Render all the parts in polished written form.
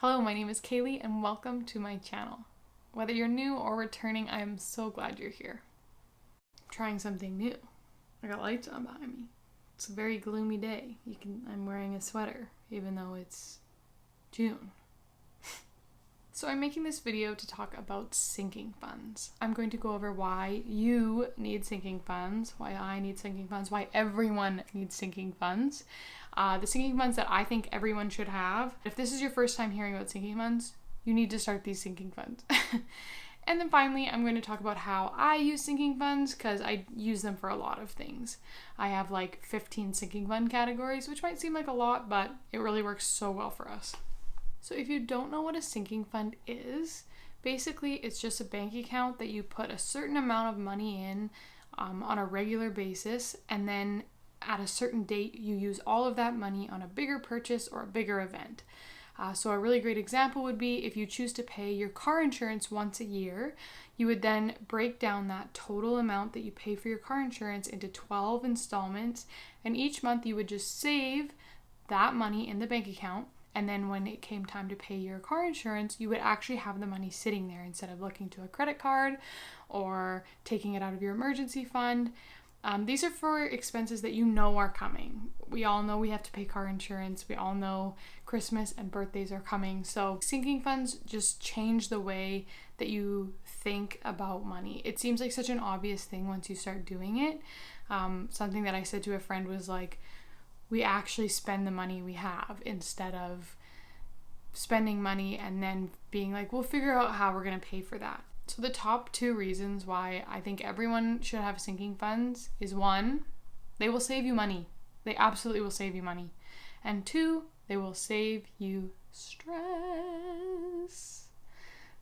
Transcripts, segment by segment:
Hello, my name is Kaylee and welcome to my channel. Whether you're new or returning, I am so glad you're here. I'm trying something new. I got lights on behind me. It's a very gloomy day. I'm wearing a sweater even though it's June. So I'm making this video to talk about sinking funds. I'm going to go over why you need sinking funds, why I need sinking funds, why everyone needs sinking funds. The sinking funds that I think everyone should have. If this is your first time hearing about sinking funds, you need to start these sinking funds. And then finally, I'm going to talk about how I use sinking funds because I use them for a lot of things. I have like 15 sinking fund categories, which might seem like a lot, but it really works so well for us. So if you don't know what a sinking fund is, basically it's just a bank account that you put a certain amount of money in on a regular basis, and then at a certain date you use all of that money on a bigger purchase or a bigger event. So a really great example would be if you choose to pay your car insurance once a year, you would then break down that total amount that you pay for your car insurance into 12 installments, and each month you would just save that money in the bank account. And then when it came time to pay your car insurance, you would actually have the money sitting there instead of looking to a credit card or taking it out of your emergency fund. These are for expenses that you know are coming. We all know we have to pay car insurance. We all know Christmas and birthdays are coming. So sinking funds just change the way that you think about money. It seems like such an obvious thing once you start doing it. Something that I said to a friend was like, we actually spend the money we have instead of spending money and then being like, we'll figure out how we're going to pay for that. So the top two reasons why I think everyone should have sinking funds is one, they will save you money. They absolutely will save you money. And two, they will save you stress.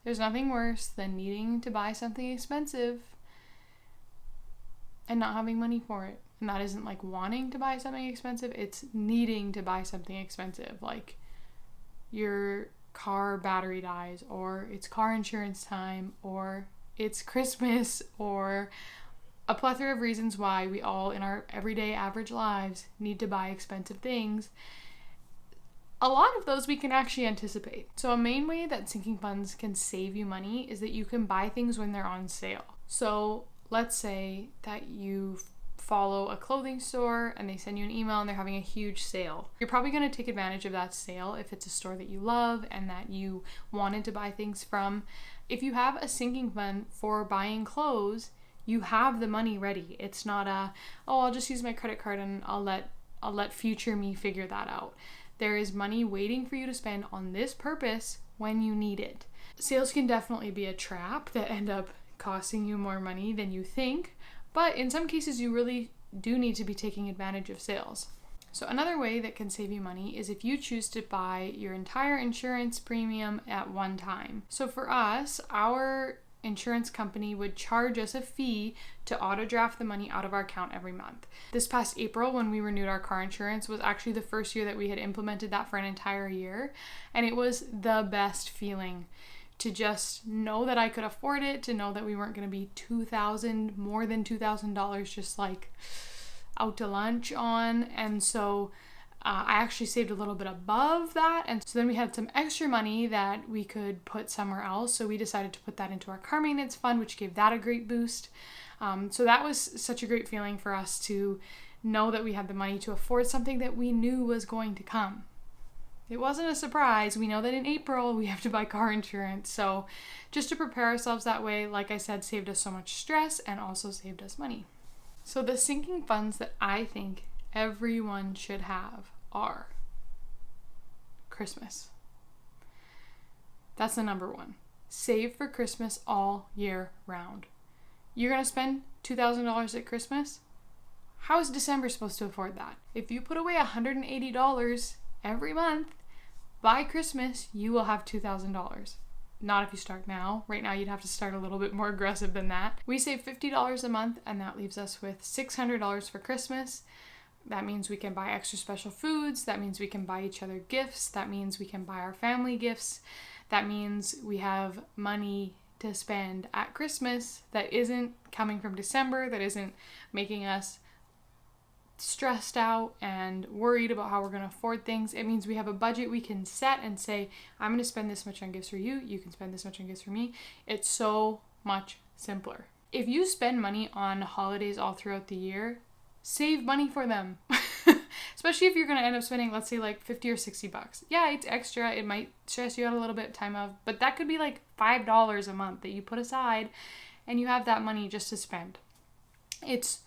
There's nothing worse than needing to buy something expensive and not having money for it. And that isn't like wanting to buy something expensive, it's needing to buy something expensive. Like your car battery dies, or it's car insurance time, or it's Christmas, or a plethora of reasons why we all in our everyday average lives need to buy expensive things. A lot of those we can actually anticipate. So a main way that sinking funds can save you money is that you can buy things when they're on sale. So let's say that you follow a clothing store and they send you an email and they're having a huge sale. You're probably going to take advantage of that sale if it's a store that you love and that you wanted to buy things from. If you have a sinking fund for buying clothes, you have the money ready. It's not I'll just use my credit card and I'll let future me figure that out. There is money waiting for you to spend on this purpose when you need it. Sales can definitely be a trap that end up costing you more money than you think. But in some cases, you really do need to be taking advantage of sales. So another way that can save you money is if you choose to buy your entire insurance premium at one time. So for us, our insurance company would charge us a fee to auto draft the money out of our account every month. This past April, when we renewed our car insurance, was actually the first year that we had implemented that for an entire year. And it was the best feeling to just know that I could afford it, to know that we weren't going to be more than $2,000 just like out to lunch on. And so I actually saved a little bit above that. And so then we had some extra money that we could put somewhere else. So we decided to put that into our car maintenance fund, which gave that a great boost. So that was such a great feeling for us to know that we had the money to afford something that we knew was going to come. It wasn't a surprise. We know that in April we have to buy car insurance. So just to prepare ourselves that way, like I said, saved us so much stress and also saved us money. So the sinking funds that I think everyone should have are Christmas. That's the number one. Save for Christmas all year round. You're going to spend $2,000 at Christmas? How is December supposed to afford that? If you put away $180 every month, by Christmas, you will have $2,000. Not if you start now. Right now, you'd have to start a little bit more aggressive than that. We save $50 a month, and that leaves us with $600 for Christmas. That means we can buy extra special foods. That means we can buy each other gifts. That means we can buy our family gifts. That means we have money to spend at Christmas that isn't coming from December, that isn't making us stressed out and worried about how we're going to afford things. It means we have a budget we can set and say, I'm going to spend this much on gifts for you. You can spend this much on gifts for me. It's so much simpler. If you spend money on holidays all throughout the year, save money for them. Especially if you're going to end up spending, let's say like 50 or 60 bucks. Yeah, it's extra. It might stress you out a little bit time of, but that could be like $5 a month that you put aside and you have that money just to spend. It's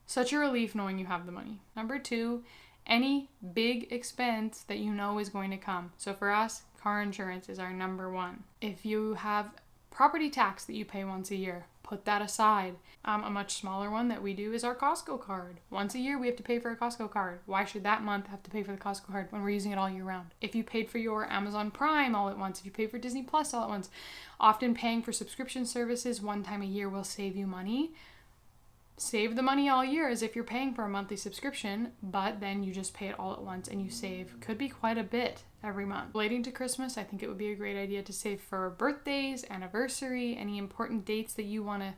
such a relief knowing you have the money. Number 2, any big expense that you know is going to come. So for us, car insurance is our number 1. If you have property tax that you pay once a year, put that aside. A much smaller one that we do is our Costco card. Once a year we have to pay for a Costco card. Why should that month have to pay for the Costco card when we're using it all year round? If you paid for your Amazon Prime all at once, if you paid for Disney Plus all at once, often paying for subscription services one time a year will save you money. Save the money all year as if you're paying for a monthly subscription, but then you just pay it all at once and you save. Could be quite a bit every month. Relating to Christmas, I think it would be a great idea to save for birthdays, anniversary, any important dates that you want to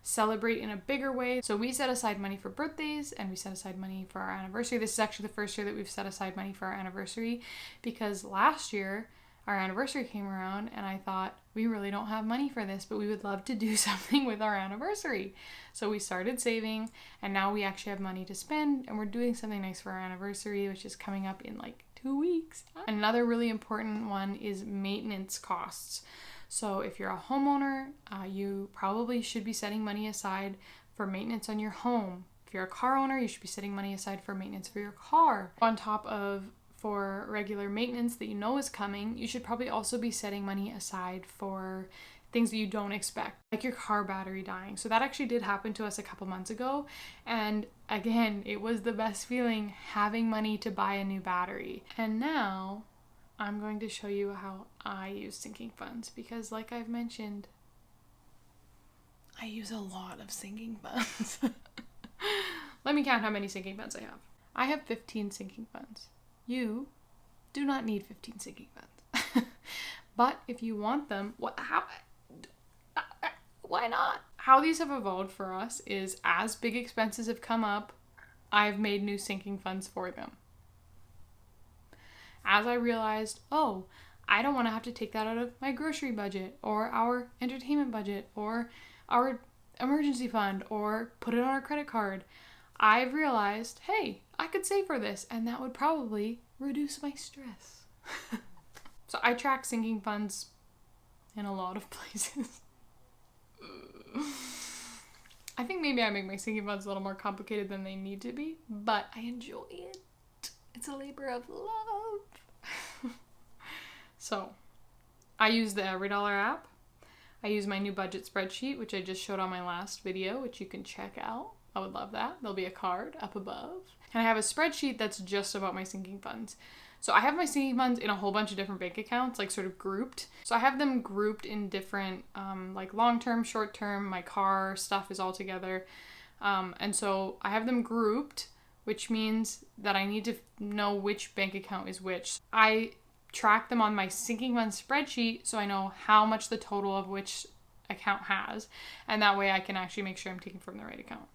celebrate in a bigger way. So we set aside money for birthdays and we set aside money for our anniversary. This is actually the first year that we've set aside money for our anniversary because last year our anniversary came around and I thought, we really don't have money for this, but we would love to do something with our anniversary. So we started saving and now we actually have money to spend and we're doing something nice for our anniversary, which is coming up in like 2 weeks. Another really important one is maintenance costs. So if you're a homeowner, you probably should be setting money aside for maintenance on your home. If you're a car owner, you should be setting money aside for maintenance for your car. On top of for regular maintenance that you know is coming, you should probably also be setting money aside for things that you don't expect, like your car battery dying. So that actually did happen to us a couple months ago. And again, it was the best feeling having money to buy a new battery. And now I'm going to show you how I use sinking funds because like I've mentioned, I use a lot of sinking funds. Let me count how many sinking funds I have. I have 15 sinking funds. You do not need 15 sinking funds. But if you want them, why not? How these have evolved for us is as big expenses have come up, I've made new sinking funds for them. As I realized, oh, I don't want to have to take that out of my grocery budget or our entertainment budget or our emergency fund or put it on our credit card, I've realized, hey, I could save for this and that would probably reduce my stress. So I track sinking funds in a lot of places. I think maybe I make my sinking funds a little more complicated than they need to be, but I enjoy it. It's a labor of love. So I use the EveryDollar app. I use my new budget spreadsheet, which I just showed on my last video, which you can check out. I would love that. There'll be a card up above. And I have a spreadsheet that's just about my sinking funds. So I have my sinking funds in a whole bunch of different bank accounts, like sort of grouped. So I have them grouped in different, like long-term, short-term, my car stuff is all together. And so I have them grouped, which means that I need to know which bank account is which. I track them on my sinking funds spreadsheet so I know how much the total of which account has. And that way I can actually make sure I'm taking from the right account.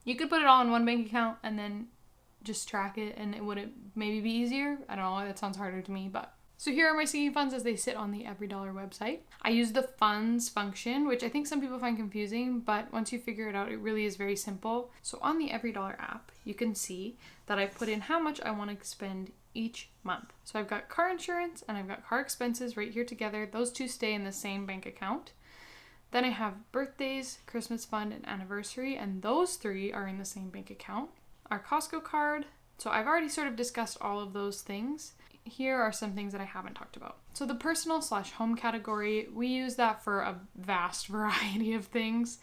You could put it all in one bank account and then just track it and it would maybe be easier. I don't know, that sounds harder to me, but. So here are my sinking funds as they sit on the EveryDollar website. I use the funds function, which I think some people find confusing, but once you figure it out, it really is very simple. So on the EveryDollar app, you can see that I've put in how much I want to spend each month. So I've got car insurance and I've got car expenses right here together. Those two stay in the same bank account. Then I have birthdays, Christmas fund, and anniversary, and those 3 are in the same bank account. Our Costco card, so I've already sort of discussed all of those things. Here are some things that I haven't talked about. So the personal/home category, we use that for a vast variety of things.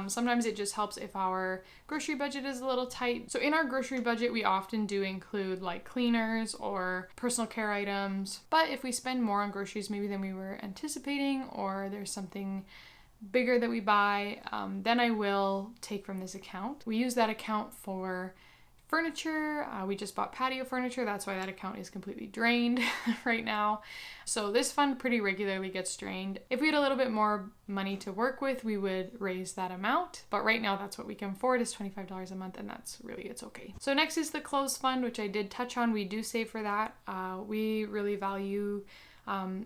Sometimes it just helps if our grocery budget is a little tight. So in our grocery budget, we often do include like cleaners or personal care items. But if we spend more on groceries maybe than we were anticipating, or there's something bigger that we buy, then I will take from this account. We use that account for furniture. We just bought patio furniture. That's why that account is completely drained right now. So this fund pretty regularly gets drained. If we had a little bit more money to work with, we would raise that amount. But right now that's what we can afford is $25 a month, and it's okay. So next is the clothes fund, which I did touch on. We do save for that. We really value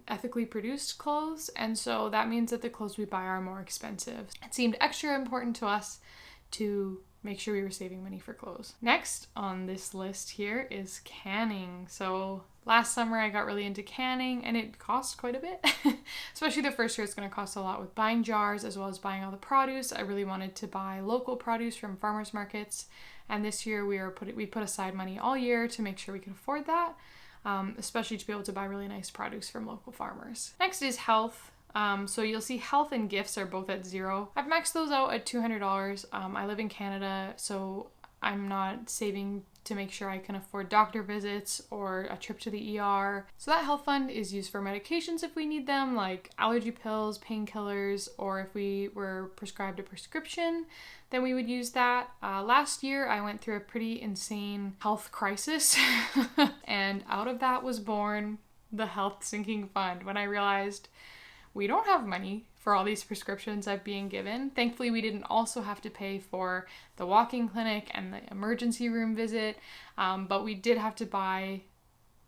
ethically produced clothes, and so that means that the clothes we buy are more expensive. It seemed extra important to us to make sure we were saving money for clothes. Next on this list here is canning. So last summer I got really into canning, and it cost quite a bit. Especially the first year, it's going to cost a lot with buying jars as well as buying all the produce. I really wanted to buy local produce from farmers markets, and this year we put aside money all year to make sure we could afford that, especially to be able to buy really nice produce from local farmers. Next is health. So you'll see health and gifts are both at $0. I've maxed those out at $200. I live in Canada, so I'm not saving to make sure I can afford doctor visits or a trip to the ER. So that health fund is used for medications if we need them, like allergy pills, painkillers, or if we were prescribed a prescription, then we would use that. Last year, I went through a pretty insane health crisis, and out of that was born the health sinking fund when I realized we don't have money for all these prescriptions I'm being given. Thankfully, we didn't also have to pay for the walk-in clinic and the emergency room visit, but we did have to buy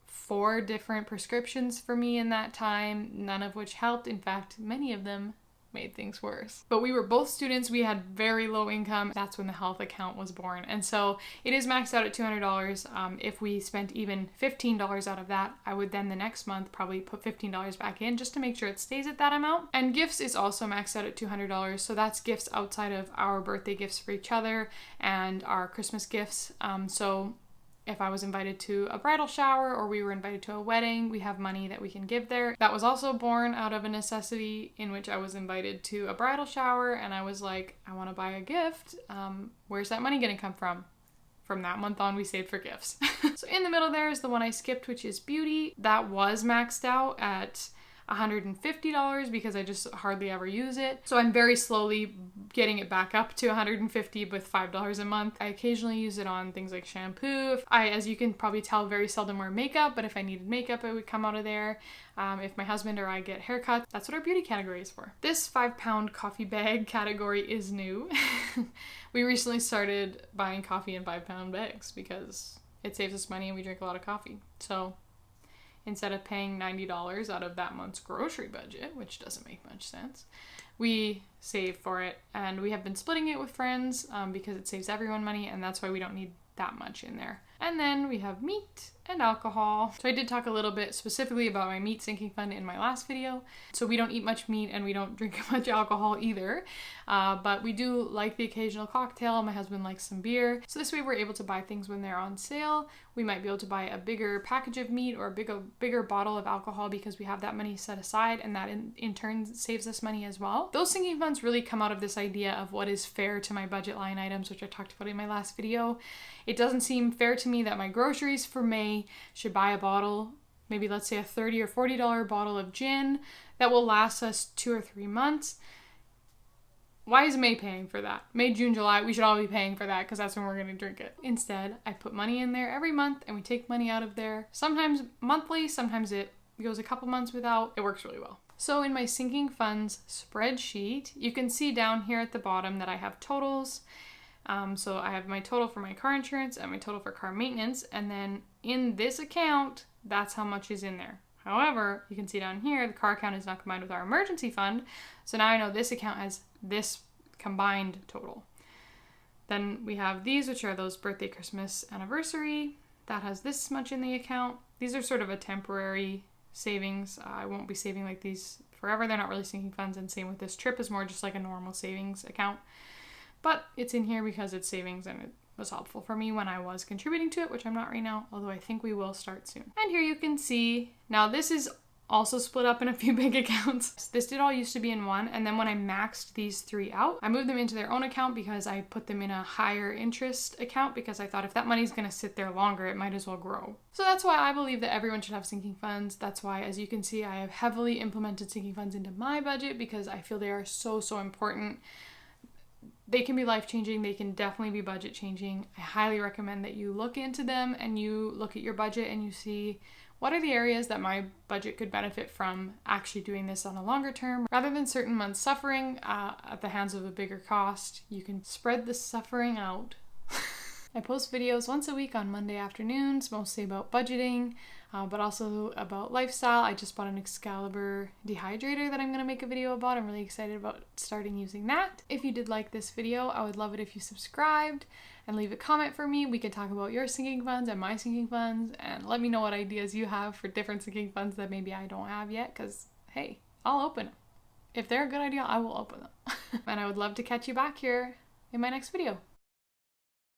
4 different prescriptions for me in that time, none of which helped. In fact, many of them made things worse. But we were both students, we had very low income. That's when the health account was born. And so it is maxed out at $200. If we spent even $15 out of that, I would then the next month probably put $15 back in just to make sure it stays at that amount. And gifts is also maxed out at $200. So that's gifts outside of our birthday gifts for each other and our Christmas gifts. So if I was invited to a bridal shower or we were invited to a wedding, we have money that we can give there. That was also born out of a necessity in which I was invited to a bridal shower and I was like, I want to buy a gift. Where's that money going to come from? From that month on, we saved for gifts. So in the middle there is the one I skipped, which is beauty. That was maxed out at $150 because I just hardly ever use it. So I'm very slowly getting it back up to $150 with $5 a month. I occasionally use it on things like shampoo. As you can probably tell, very seldom wear makeup, but if I needed makeup, it would come out of there. If my husband or I get haircuts, that's what our beauty category is for. This 5-pound coffee bag category is new. We recently started buying coffee in 5-pound bags because it saves us money and we drink a lot of coffee. So instead of paying $90 out of that month's grocery budget, which doesn't make much sense, we save for it, and we have been splitting it with friends because it saves everyone money, and that's why we don't need that much in there. And then we have meat and alcohol. So I did talk a little bit specifically about my meat sinking fund in my last video. So we don't eat much meat and we don't drink much alcohol either. But we do like the occasional cocktail. My husband likes some beer. So this way we're able to buy things when they're on sale. We might be able to buy a bigger package of meat or a bigger bottle of alcohol because we have that money set aside, and that in turn saves us money as well. Those sinking funds really come out of this idea of what is fair to my budget line items, which I talked about in my last video. It doesn't seem fair to me that my groceries for May should buy a bottle, maybe let's say a $30 or $40 bottle of gin that will last us 2 or 3 months. Why is May paying for that? May, June, July, we should all be paying for that because that's when we're going to drink it. Instead, I put money in there every month and we take money out of there. Sometimes monthly, sometimes it goes a couple months without. It works really well. So in my sinking funds spreadsheet, you can see down here at the bottom that I have totals. So I have my total for my car insurance and my total for car maintenance. And then in this account, that's how much is in there. However, you can see down here, the car account is not combined with our emergency fund. So now I know this account has this combined total. Then we have these, which are those birthday, Christmas, anniversary. That has this much in the account. These are sort of a temporary savings. I won't be saving like these forever. They're not really sinking funds, and same with this trip is more just like a normal savings account. But it's in here because it's savings and it was helpful for me when I was contributing to it, which I'm not right now, although I think we will start soon. And here you can see, now this is also split up in a few big accounts. This did all used to be in one, and then when I maxed these 3 out, I moved them into their own account because I put them in a higher interest account because I thought if that money's gonna sit there longer, it might as well grow. So that's why I believe that everyone should have sinking funds. That's why, as you can see, I have heavily implemented sinking funds into my budget because I feel they are so important. They can be life-changing. They can definitely be budget-changing. I highly recommend that you look into them and you look at your budget and you see what are the areas that my budget could benefit from actually doing this on a longer term. Rather than certain months suffering at the hands of a bigger cost, you can spread the suffering out. I post videos once a week on Monday afternoons, mostly about budgeting, but also about lifestyle. I just bought an Excalibur dehydrator that I'm going to make a video about. I'm really excited about starting using that. If you did like this video, I would love it if you subscribed and leave a comment for me. We could talk about your sinking funds and my sinking funds, and let me know what ideas you have for different sinking funds that maybe I don't have yet, because hey, I'll open them. If they're a good idea, I will open them. And I would love to catch you back here in my next video.